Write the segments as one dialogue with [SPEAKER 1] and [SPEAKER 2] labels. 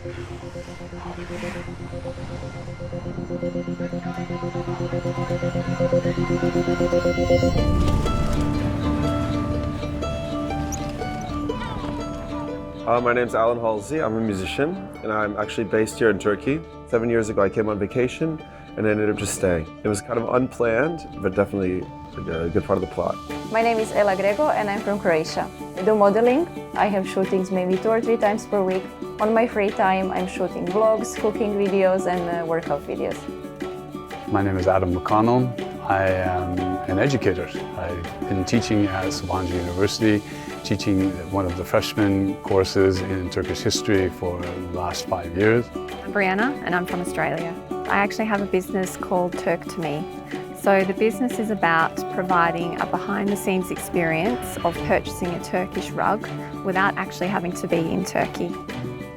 [SPEAKER 1] My name's Alan Halsey. I'm a musician, and I'm actually based here in Turkey. 7 years ago, I came on vacation and ended up just staying. It was kind of unplanned, but definitely a good part of the plot.
[SPEAKER 2] My name is Ela Grego, and I'm from Croatia. I do modeling. I have shootings maybe 2 or 3 times per week. On my free time, I'm shooting vlogs, cooking videos, and workout videos.
[SPEAKER 3] My name is Adam McConnell. I am an educator. I've been teaching at Sabancı University, teaching one of the freshman courses in Turkish history for the last 5 years.
[SPEAKER 4] I'm Brianna and I'm from Australia. I actually have a business called Turk to Me. So the business is about providing a behind-the-scenes experience of purchasing a Turkish rug without actually having to be in Turkey.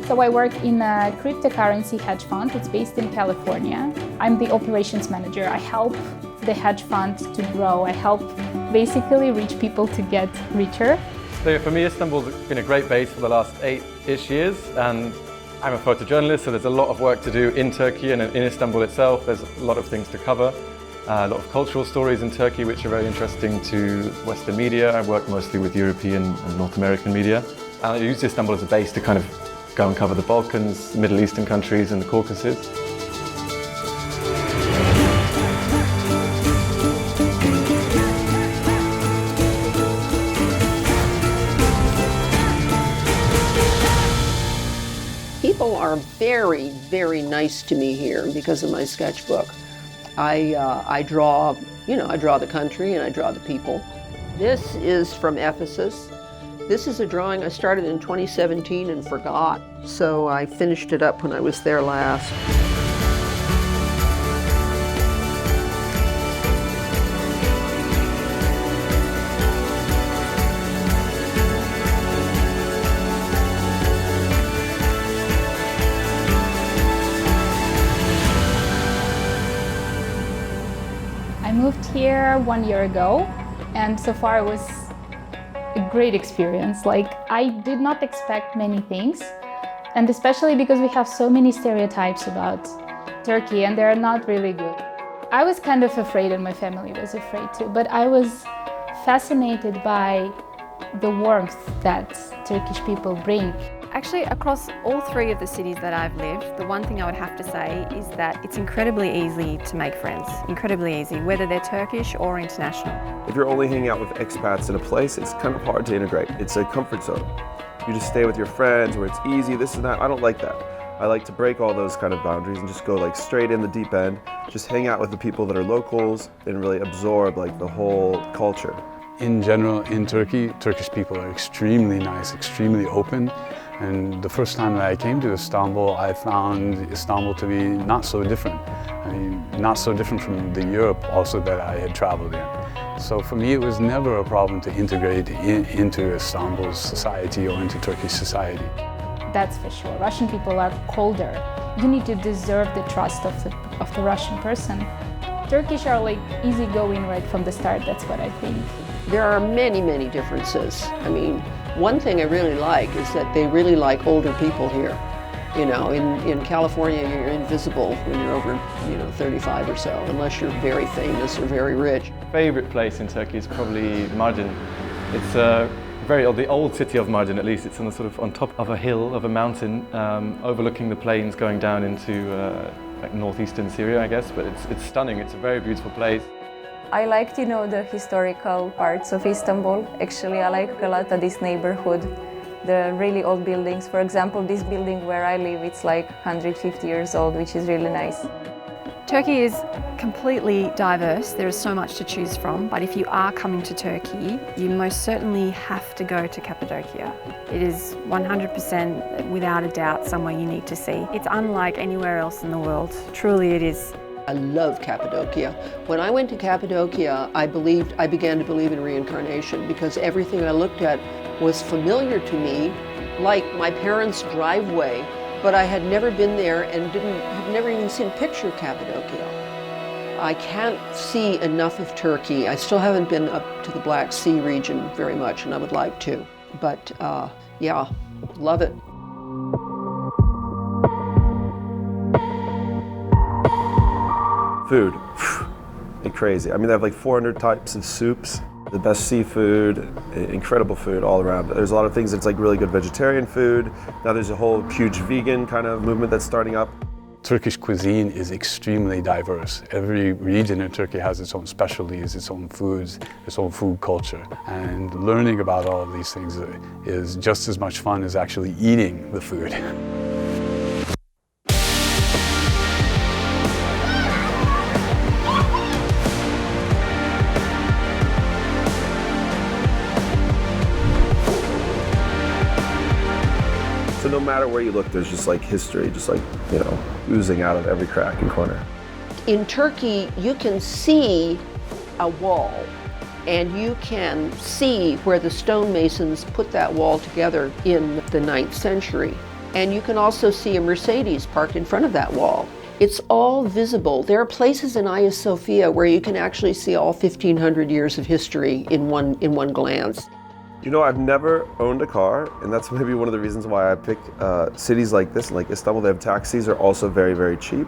[SPEAKER 5] So I work in a cryptocurrency hedge fund. It's based in California. I'm the operations manager. I help the hedge fund to grow. I help basically rich people to get richer.
[SPEAKER 6] So for me, Istanbul's been a great base for the last 8-ish years, and I'm a photojournalist, so there's a lot of work to do in Turkey and in Istanbul itself. There's a lot of things to cover, a lot of cultural stories in Turkey which are very interesting to Western media. I work mostly with European and North American media. And I use Istanbul as a base to kind of go and cover the Balkans, Middle Eastern countries and the Caucasus.
[SPEAKER 7] People are very, very nice to me here because of my sketchbook. I draw, I draw the country and I draw the people. This is from Ephesus. This is a drawing I started in 2017 and forgot, so I finished it up when I was there last.
[SPEAKER 5] I moved here 1 year ago, and so far it was a great experience. Like, I did not expect many things, and especially because we have so many stereotypes about Turkey, and they're not really good. I was kind of afraid, and my family was afraid too, but I was fascinated by the warmth that Turkish people bring.
[SPEAKER 4] Actually, across all 3 of the cities that I've lived, the one thing I would have to say is that it's incredibly easy to make friends. Incredibly easy, whether they're Turkish or international.
[SPEAKER 1] If you're only hanging out with expats in a place, it's kind of hard to integrate. It's a comfort zone. You just stay with your friends where it's easy, this and that. I don't like that. I like to break all those kind of boundaries and just go like straight in the deep end, just hang out with the people that are locals and really absorb like the whole culture.
[SPEAKER 3] In general, in Turkey, Turkish people are extremely nice, extremely open. And the first time that I came to Istanbul, I found Istanbul to be not so different. I mean, not so different from the Europe also that I had traveled in. So for me, it was never a problem to integrate into Istanbul's society or into Turkish society.
[SPEAKER 5] That's for sure. Russian people are colder. You need to deserve the trust of the Russian person. Turkish are like easygoing right from the start, that's what I think.
[SPEAKER 7] There are many, many differences. I mean, one thing I really like is that they really like older people here. You know, in California, you're invisible when you're over, 35 or so, unless you're very famous or very rich.
[SPEAKER 6] Favorite place in Turkey is probably Mardin. It's very old, the old city of Mardin at least. It's on top of a hill, of a mountain, overlooking the plains going down into like northeastern Syria, I guess. But it's stunning. It's a very beautiful place.
[SPEAKER 2] I liked, the historical parts of Istanbul. Actually, I like a lot of this neighborhood, the really old buildings. For example, this building where I live, it's like 150 years old, which is really nice.
[SPEAKER 4] Turkey is completely diverse. There is so much to choose from, but if you are coming to Turkey, you most certainly have to go to Cappadocia. It is 100% without a doubt somewhere you need to see. It's unlike anywhere else in the world. Truly it is.
[SPEAKER 7] I love Cappadocia. When I went to Cappadocia, I began to believe in reincarnation because everything I looked at was familiar to me, like my parents' driveway, but I had never been there and had never even seen a picture of Cappadocia. I can't see enough of Turkey. I still haven't been up to the Black Sea region very much, and I would like to. But yeah, love it.
[SPEAKER 1] Food, crazy. I mean, they have like 400 types of soups, the best seafood, incredible food all around. There's a lot of things that's like really good vegetarian food. Now there's a whole huge vegan kind of movement that's starting up.
[SPEAKER 3] Turkish cuisine is extremely diverse. Every region in Turkey has its own specialties, its own foods, its own food culture. And learning about all of these things is just as much fun as actually eating the food.
[SPEAKER 1] So no matter where you look, there's just like history, just like, you know, oozing out of every crack and corner.
[SPEAKER 7] In Turkey, you can see a wall, and you can see where the stonemasons put that wall together in the 9th century. And you can also see a Mercedes parked in front of that wall. It's all visible. There are places in Hagia Sophia where you can actually see all 1,500 years of history in one glance.
[SPEAKER 1] You know, I've never owned a car, and that's maybe one of the reasons why I pick cities like this. Like Istanbul, they have taxis are also very, very cheap,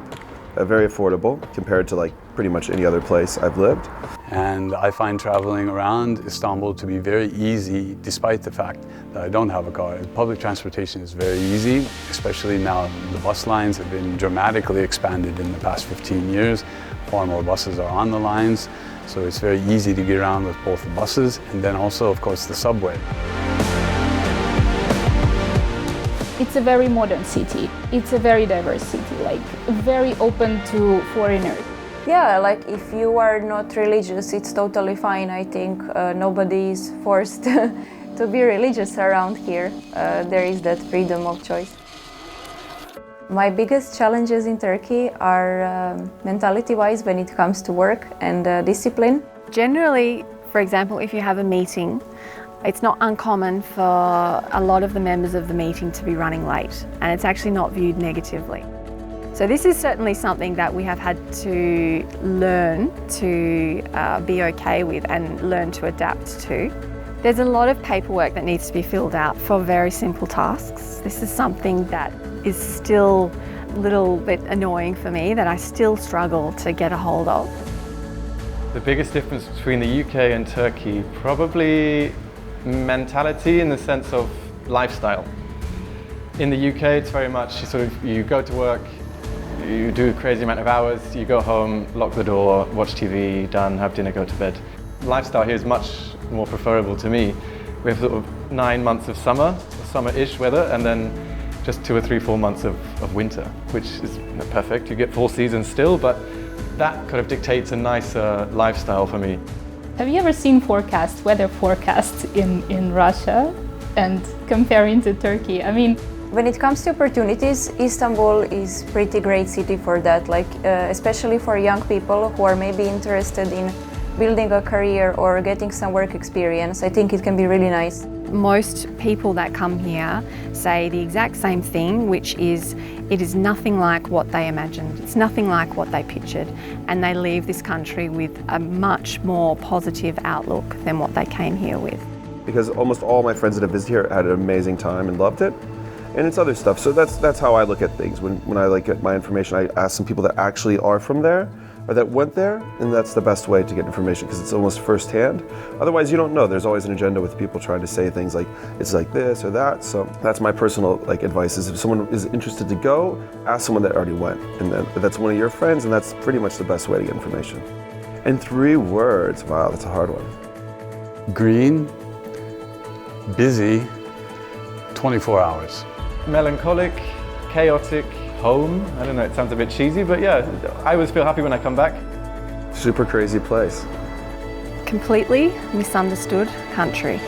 [SPEAKER 1] very affordable compared to like pretty much any other place I've lived.
[SPEAKER 3] And I find traveling around Istanbul to be very easy, despite the fact that I don't have a car. Public transportation is very easy, especially now the bus lines have been dramatically expanded in the past 15 years. Far more buses are on the lines. So it's very easy to get around with both the buses and then also, of course, the subway.
[SPEAKER 5] It's a very modern city. It's a very diverse city, like very open to foreigners.
[SPEAKER 2] Yeah, like if you are not religious, it's totally fine. I think nobody is forced to be religious around here. There is that freedom of choice. My biggest challenges in Turkey are mentality-wise when it comes to work and discipline.
[SPEAKER 4] Generally, for example, if you have a meeting, it's not uncommon for a lot of the members of the meeting to be running late, and it's actually not viewed negatively. So this is certainly something that we have had to learn to be okay with and learn to adapt to. There's a lot of paperwork that needs to be filled out for very simple tasks. This is something that is still a little bit annoying for me, that I still struggle to get a hold of.
[SPEAKER 6] The biggest difference between the UK and Turkey, probably mentality in the sense of lifestyle. In the UK, it's very much you go to work, you do a crazy amount of hours, you go home, lock the door, watch TV, done, have dinner, go to bed. Lifestyle here is much more preferable to me. We have sort of 9 months of summer-ish weather, and then just 2 or 3, 4 months of winter, which is perfect. You get 4 seasons still, but that kind of dictates a nicer lifestyle for me.
[SPEAKER 5] Have you ever seen weather forecasts in Russia and comparing to Turkey? I mean,
[SPEAKER 2] when it comes to opportunities, Istanbul is a pretty great city for that, like especially for young people who are maybe interested in building a career or getting some work experience. I think it can be really nice.
[SPEAKER 4] Most people that come here say the exact same thing, which is it is nothing like what they imagined. It's nothing like what they pictured, and they leave this country with a much more positive outlook than what they came here with.
[SPEAKER 1] Because almost all my friends that have visited here had an amazing time and loved it. And it's other stuff. So that's how I look at things. When I get my information, I ask some people that actually are from there or that went there, and that's the best way to get information because it's almost firsthand. Otherwise, you don't know. There's always an agenda with people trying to say things like it's like this or that. So that's my personal advice: is if someone is interested to go, ask someone that already went, and then if that's one of your friends, and that's pretty much the best way to get information. In 3 words, wow, that's a hard one.
[SPEAKER 3] Green, busy, 24 hours.
[SPEAKER 6] Melancholic, chaotic, home. I don't know, it sounds a bit cheesy, but yeah, I always feel happy when I come back.
[SPEAKER 1] Super crazy place.
[SPEAKER 4] Completely misunderstood country.